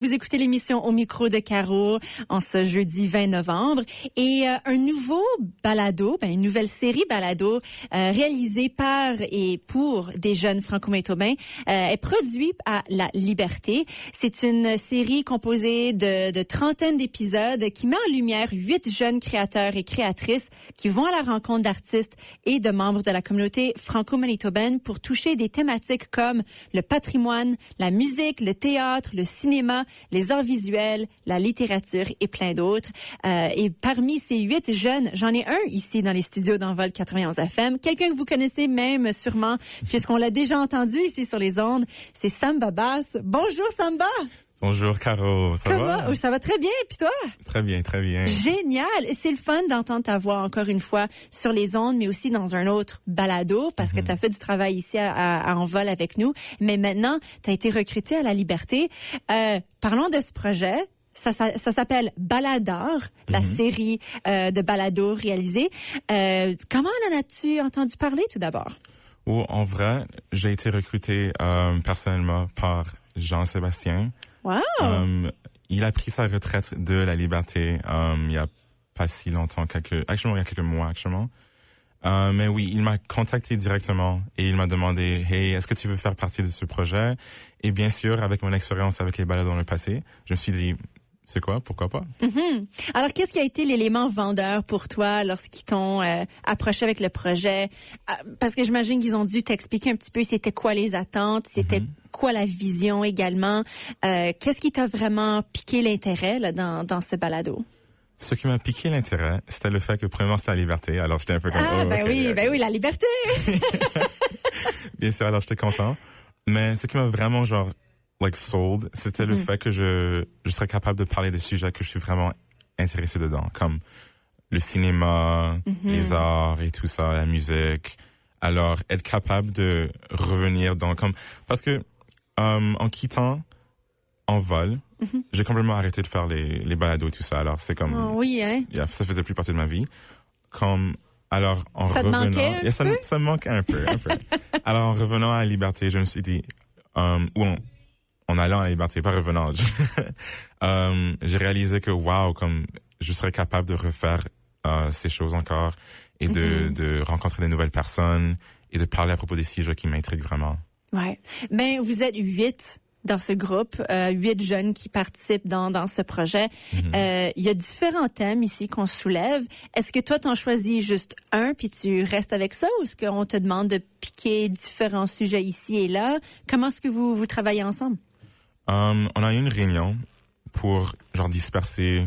Vous écoutez l'émission Au micro de Caro en ce jeudi 20 novembre et un nouveau balado, une nouvelle série balado réalisée par et pour des jeunes franco-manitobains est produit à La Liberté. C'est une série composée de trentaine d'épisodes qui met en lumière 8 jeunes créateurs et créatrices qui vont à la rencontre d'artistes et de membres de la communauté franco-manitobaine pour toucher des thématiques comme le patrimoine, la musique, le théâtre, le cinéma, les arts visuels, la littérature et plein d'autres. Et parmi ces 8 jeunes, j'en ai un ici dans les studios d'Envol 91 FM. Quelqu'un que vous connaissez même sûrement, puisqu'on l'a déjà entendu ici sur les ondes, c'est Samba Bass. Bonjour Samba! Bonjour Caro, ça va? Oh, ça va très bien, puis toi? Très bien, très bien. Génial! C'est le fun d'entendre ta voix encore une fois sur les ondes, mais aussi dans un autre balado, parce que tu as fait du travail ici à Envol avec nous. Mais maintenant, tu as été recruté à La Liberté. Parlons de ce projet. Ça s'appelle Baladar, la série de balados réalisés. Comment en as-tu entendu parler tout d'abord? Oh, en vrai, j'ai été recruté personnellement par Jean-Sébastien. Wow! Il a pris sa retraite de La Liberté il y a pas si longtemps, il y a quelques mois. Mais oui, il m'a contacté directement et il m'a demandé « Hey, est-ce que tu veux faire partie de ce projet ?» Et bien sûr, avec mon expérience avec les balados dans le passé, je me suis dit « C'est quoi? Pourquoi pas? » Alors, qu'est-ce qui a été l'élément vendeur pour toi lorsqu'ils t'ont approché avec le projet? Parce que j'imagine qu'ils ont dû t'expliquer un petit peu c'était quoi les attentes, c'était quoi la vision également. Qu'est-ce qui t'a vraiment piqué l'intérêt là, dans ce balado? Ce qui m'a piqué l'intérêt, c'était le fait que premièrement c'était La Liberté. Alors j'étais un peu comme oui, La Liberté. Bien sûr, alors j'étais content. Mais ce qui m'a vraiment sold, c'était le fait que je serais capable de parler des sujets que je suis vraiment intéressé dedans, comme le cinéma, les arts et tout ça, la musique. Alors être capable de revenir parce que en quittant Envol, j'ai complètement arrêté de faire les balados et tout ça. Alors, c'est comme... Oh, oui, hein? Ça faisait plus partie de ma vie. Alors, en ça revenant... Te manquait ça me manquait un peu. Alors, en revenant à La Liberté, je me suis dit... en allant à La Liberté, pas revenant. J'ai réalisé que, je serais capable de refaire ces choses encore et de rencontrer des nouvelles personnes et de parler à propos des sujets qui m'intriguent vraiment. Ouais. Vous êtes 8 dans ce groupe, 8 jeunes qui participent dans ce projet. Il y a différents thèmes ici qu'on soulève. Est-ce que toi, t'en choisis juste un puis tu restes avec ça ou est-ce qu'on te demande de piquer différents sujets ici et là? Comment est-ce que vous travaillez ensemble? On a eu une réunion pour disperser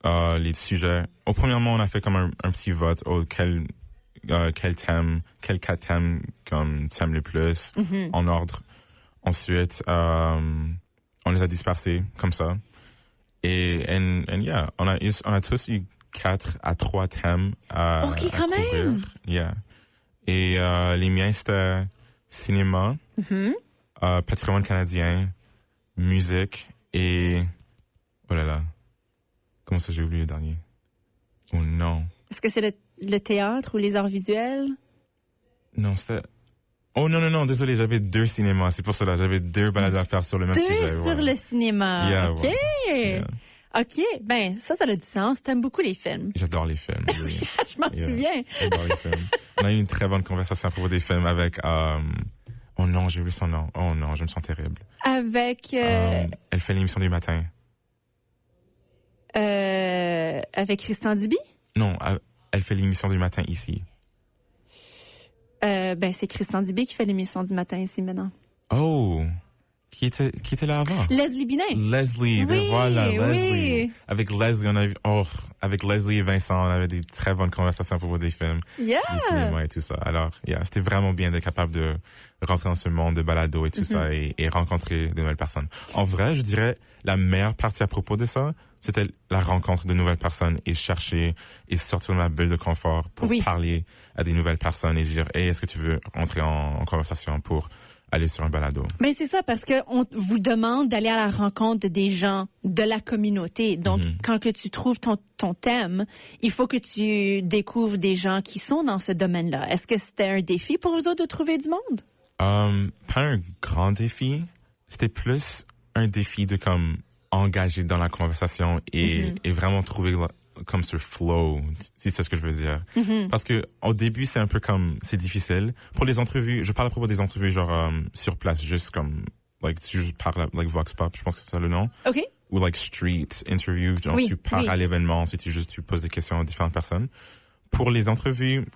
les sujets. Premièrement, on a fait comme un petit vote. Quel thème, quel 4 thèmes comme thème le plus en ordre. Ensuite, on les a dispersés comme ça. Et on a tous eu 4 à 3 thèmes à couvrir. Même. Yeah. Et les miens, c'était cinéma, patrimoine canadien, musique et... Oh là là. Comment ça, j'ai oublié le dernier? Oh non. Est-ce que c'est le théâtre ou les arts visuels? Non, c'était... Oh non, désolé, j'avais 2 cinémas. C'est pour cela, j'avais 2 balades à faire sur le même sujet. 2 sur le cinéma. Yeah, OK. Yeah. OK. Ça a du sens. T'aimes beaucoup les films. J'adore les films. Oui. Je m'en souviens. J'adore les films. On a eu une très bonne conversation à propos des films avec... Oh non, j'ai oublié son nom. Oh non, je me sens terrible. Avec... Elle fait l'émission du matin. Avec Christian Diby? Non, elle fait l'émission du matin ici. C'est Christian Dubé qui fait l'émission du matin ici maintenant. Oh! Qui était là avant? Leslie Binet. Leslie, voilà, Leslie. Avec Leslie, avec Leslie et Vincent, on avait des très bonnes conversations à propos des films, du cinéma et tout ça. Alors, c'était vraiment bien d'être capable de rentrer dans ce monde de balado et tout ça et rencontrer de nouvelles personnes. En vrai, je dirais, la meilleure partie à propos de ça, c'était la rencontre de nouvelles personnes et chercher et sortir de ma bulle de confort pour parler à des nouvelles personnes et dire, hey, est-ce que tu veux entrer en conversation pour aller sur un balado? C'est ça, parce que on vous demande d'aller à la rencontre des gens de la communauté. Donc, quand que tu trouves ton thème, il faut que tu découvres des gens qui sont dans ce domaine-là. Est-ce que c'était un défi pour vous autres de trouver du monde? Pas un grand défi. C'était plus un défi de engagé dans la conversation et vraiment trouver comme ce flow, si c'est ce que je veux dire. Parce que au début, c'est un peu comme, c'est difficile. Pour les entrevues, je parle à propos des entrevues genre sur place, juste comme, like, si je parle like Vox Pop, je pense que c'est ça le nom. OK. Ou like street interview, genre tu pars à l'événement, ensuite tu poses des questions à différentes personnes. Pour les entrevues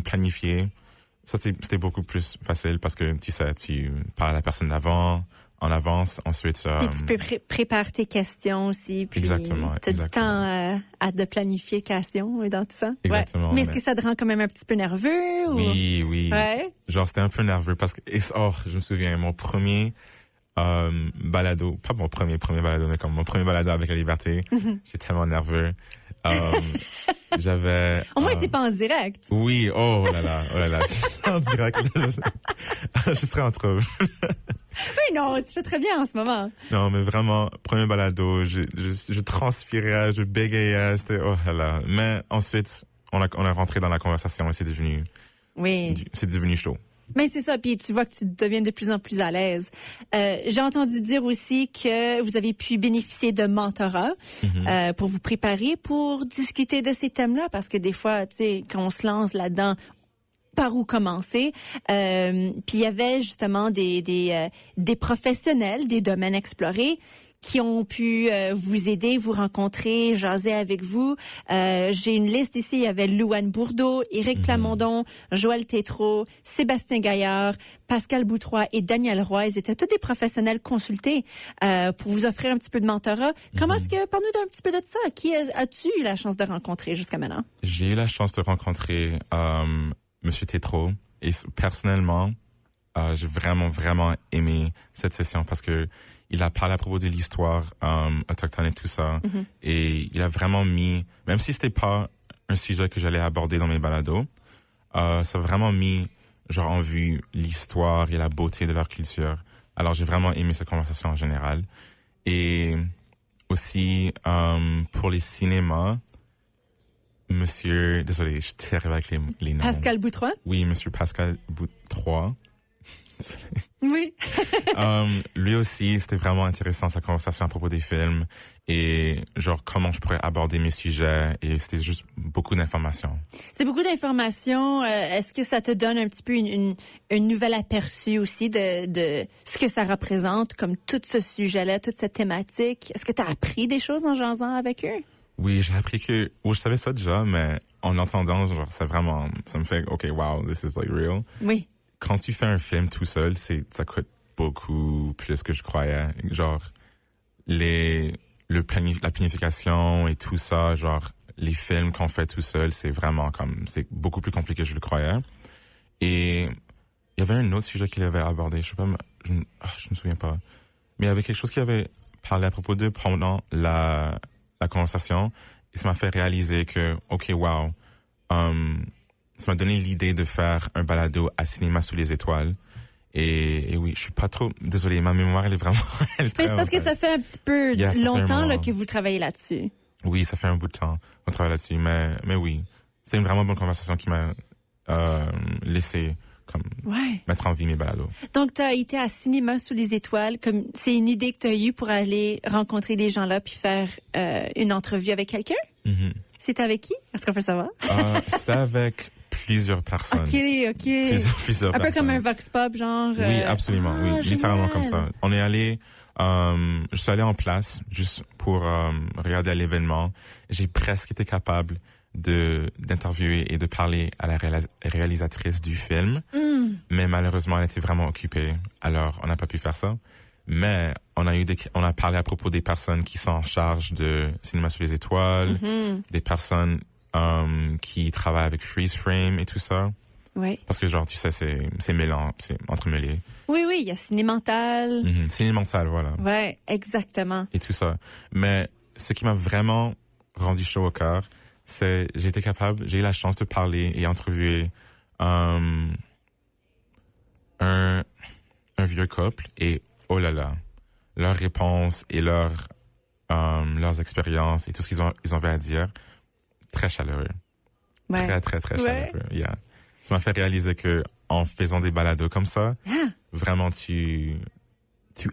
planifiées, ça c'était beaucoup plus facile parce que tu sais, tu parles à la personne d'avant, en avance, ensuite... Puis tu peux préparer tes questions aussi. Puis exactement. Tu as du temps de planification et dans tout ça. Exactement. Ouais. Mais est-ce que ça te rend quand même un petit peu nerveux? Oui, ou... oui. Ouais. Genre, c'était un peu nerveux parce que... je me souviens, mon premier balado, pas mon premier balado, mais comme mon premier balado avec la liberté, j'étais tellement nerveux. J'avais... Au moins, c'est pas en direct. Oui, oh là là. En direct, je serais en trouble. Oui, non, tu fais très bien en ce moment. Non, mais vraiment, premier balado, je transpirais, je bégayais, c'était, oh là là. Mais ensuite, on est rentré dans la conversation et c'est devenu chaud. Mais c'est ça, puis tu vois que tu deviens de plus en plus à l'aise. J'ai entendu dire aussi que vous avez pu bénéficier de mentorat pour vous préparer, pour discuter de ces thèmes-là, parce que des fois, tu sais, quand on se lance là-dedans, par où commencer. Puis il y avait justement des professionnels des domaines explorés qui ont pu vous aider, vous rencontrer, jaser avec vous. J'ai une liste ici. Il y avait Louane Bourdeau, Éric Plamondon, Joël Tétrault, Sébastien Gaillard, Pascal Boutroy et Daniel Roy. Ils étaient tous des professionnels consultés pour vous offrir un petit peu de mentorat. Comment est-ce que, parle-nous d'un petit peu de ça. Qui as-tu eu la chance de rencontrer jusqu'à maintenant? J'ai eu la chance de rencontrer Monsieur Tétrault et personnellement, j'ai vraiment aimé cette session parce que il a parlé à propos de l'histoire autochtone et tout ça. Et il a vraiment mis, même si c'était pas un sujet que j'allais aborder dans mes balados, ça a vraiment mis genre en vue l'histoire et la beauté de leur culture. Alors j'ai vraiment aimé cette conversation en général. Et aussi pour les cinémas, désolé, je suis terrible avec les noms. Pascal Boutroy? Oui, Monsieur Pascal Boutroy. Oui. Lui aussi, c'était vraiment intéressant sa conversation à propos des films et genre comment je pourrais aborder mes sujets et c'était juste beaucoup d'informations. C'est beaucoup d'informations. Est-ce que ça te donne un petit peu une nouvelle aperçu aussi de ce que ça représente comme tout ce sujet-là, toute cette thématique? Est-ce que tu as appris des choses en jasant avec eux? Oui, j'ai appris que... je savais ça déjà, mais en l'entendant, genre, ça me fait, OK, wow, this is like real. Oui. Quand tu fais un film tout seul, ça coûte beaucoup plus que je croyais. Genre, la planification et tout ça, genre, les films qu'on fait tout seul, c'est beaucoup plus compliqué que je le croyais. Et il y avait un autre sujet qu'il avait abordé, je me souviens pas. Mais il y avait quelque chose qu'il avait parlé à propos de pendant la conversation et ça m'a fait réaliser que, OK, wow, ça m'a donné l'idée de faire un balado à Cinéma sous les étoiles. Et oui, je suis pas trop... Désolée, ma mémoire, elle est vraiment... Mais c'est parce que ça fait un petit peu longtemps là, que vous travaillez là-dessus. Oui, ça fait un bout de temps qu'on travaille là-dessus. Mais oui, c'est une vraiment bonne conversation qui m'a laissé mettre en vie mes balados. Donc, tu as été à Cinéma sous les étoiles. Comme c'est une idée que tu as eue pour aller rencontrer des gens là puis faire une entrevue avec quelqu'un? C'était avec qui? Est-ce qu'on peut savoir? C'était avec plusieurs personnes. OK. Plusieurs un peu personnes. Comme un Vox Pop, genre... Oui, absolument. Oui, littéralement comme ça. On est allé... je suis allé en place juste pour regarder à l'événement. J'ai presque été capable d'interviewer et de parler à la réalisatrice du film. Mais malheureusement, elle était vraiment occupée. Alors, on n'a pas pu faire ça. Mais on a parlé à propos des personnes qui sont en charge de Cinéma sous les étoiles, des personnes qui travaillent avec Freeze Frame et tout ça. Oui. Parce que genre, tu sais, c'est mêlant, c'est entremêlé. Oui, il y a Cinémental. Cinémental, voilà. Oui, exactement. Et tout ça. Mais ce qui m'a vraiment rendu chaud au cœur, c'est j'ai eu la chance de parler et interviewer un vieux couple et oh là là, leurs réponses et leurs expériences et tout ce ils avaient à dire, très chaleureux. Ouais. Très chaleureux. Yeah. Ça m'a fait réaliser que en faisant des balados comme ça, vraiment tu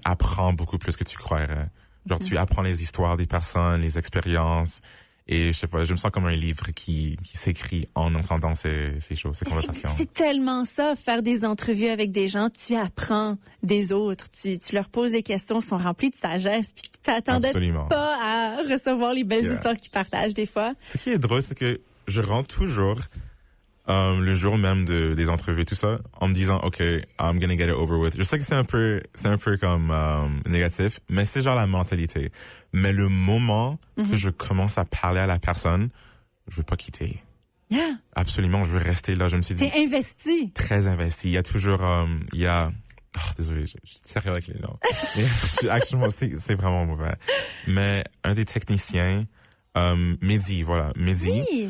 apprends beaucoup plus que tu croirais. Genre, tu apprends les histoires des personnes, les expériences. Et je sais pas, je me sens comme un livre qui s'écrit en entendant ces choses, ces conversations. C'est tellement ça, faire des entrevues avec des gens, tu apprends des autres, tu leur poses des questions, ils sont remplis de sagesse, puis tu t'attendais pas à recevoir les belles histoires qu'ils partagent des fois. Ce qui est drôle, c'est que je rentre toujours le jour même des entrevues, tout ça, en me disant, OK, I'm gonna get it over with. Je sais que c'est un peu comme négatif, mais c'est genre la mentalité. Mais le moment que je commence à parler à la personne, je veux pas quitter. Yeah. Absolument, je veux rester là. Je me suis dit. T'es investi. Très investi. Il y a toujours, désolé, je suis sérieux avec les noms. Actuellement, c'est vraiment mauvais. Mais un des techniciens, Mehdi. Oui.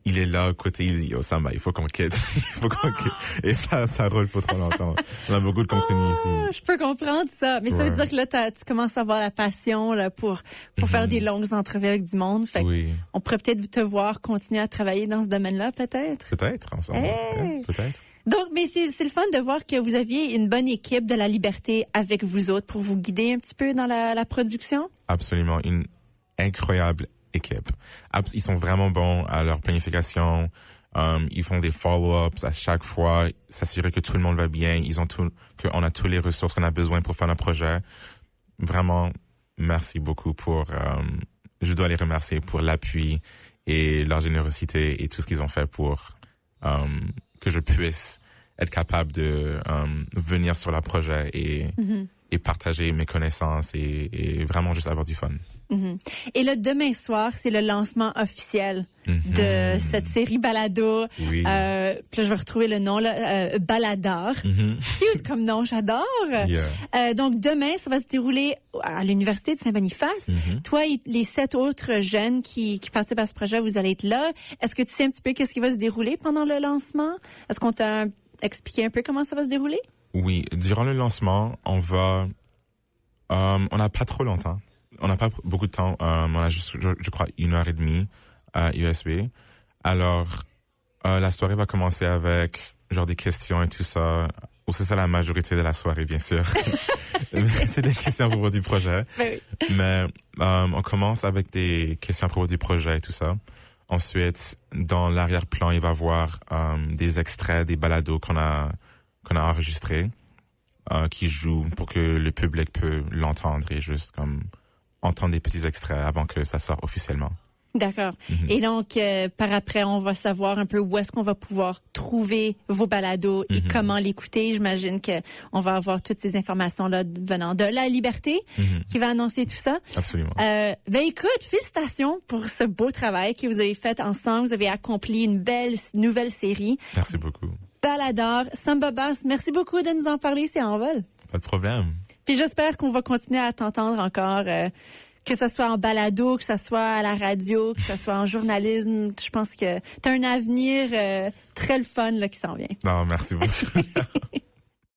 Il est là, côté, il dit, Samba, il faut qu'on quitte. Et ça roule pas trop longtemps. On a beaucoup de contenu ici. Je peux comprendre ça. Mais ça veut dire que là, tu commences à avoir la passion, là, pour faire des longues entrevues avec du monde. Fait on pourrait peut-être te voir continuer à travailler dans ce domaine-là, peut-être. Peut-être, ensemble. Hey. Peut-être. Donc, mais c'est le fun de voir que vous aviez une bonne équipe de la liberté avec vous autres pour vous guider un petit peu dans la production. Absolument. Une incroyable équipe. Ils sont vraiment bons à leur planification. Ils font des follow-ups à chaque fois, s'assurer que tout le monde va bien. qu'on a toutes les ressources qu'on a besoin pour faire notre projet. Vraiment, merci beaucoup je dois les remercier pour l'appui et leur générosité et tout ce qu'ils ont fait pour que je puisse être capable de venir sur leur projet et partager mes connaissanges et vraiment juste avoir du fun. Et là, demain soir, c'est le lancement officiel de cette série Balado. Oui. Puis là, je vais retrouver le nom, là, Baladar. Cute comme nom, j'adore. Yeah. Donc, demain, ça va se dérouler à l'Université de Saint-Boniface. Toi et les 7 autres jeunes qui participent à ce projet, vous allez être là. Est-ce que tu sais un petit peu qu'est-ce qui va se dérouler pendant le lancement? Est-ce qu'on t'a expliqué un peu comment ça va se dérouler? Oui. Durant le lancement, on n'a pas trop longtemps. On n'a pas beaucoup de temps. On a juste, je crois, 1h30 à USB. Alors, la soirée va commencer avec genre des questions et tout ça. Ou c'est ça la majorité de la soirée, bien sûr. C'est des questions à propos du projet. Mais on commence avec des questions à propos du projet et tout ça. Ensuite, dans l'arrière-plan, il va y avoir des extraits des balados qu'on a enregistrés qui jouent pour que le public peut l'entendre et juste comme entendre des petits extraits avant que ça sorte officiellement. D'accord. Et donc, par après, on va savoir un peu où est-ce qu'on va pouvoir trouver vos balados et comment l'écouter. J'imagine que on va avoir toutes ces informations-là venant de La Liberté qui va annoncer tout ça. Absolument. Écoute, félicitations pour ce beau travail que vous avez fait ensemble. Vous avez accompli une belle nouvelle série. Merci beaucoup. Baladar, Samba Bass, merci beaucoup de nous en parler, c'est en vol. Pas de problème. Puis j'espère qu'on va continuer à t'entendre encore, que ce soit en balado, que ce soit à la radio, que ce soit en journalisme. Je pense que tu as un avenir très le fun là, qui s'en vient. Non, merci beaucoup.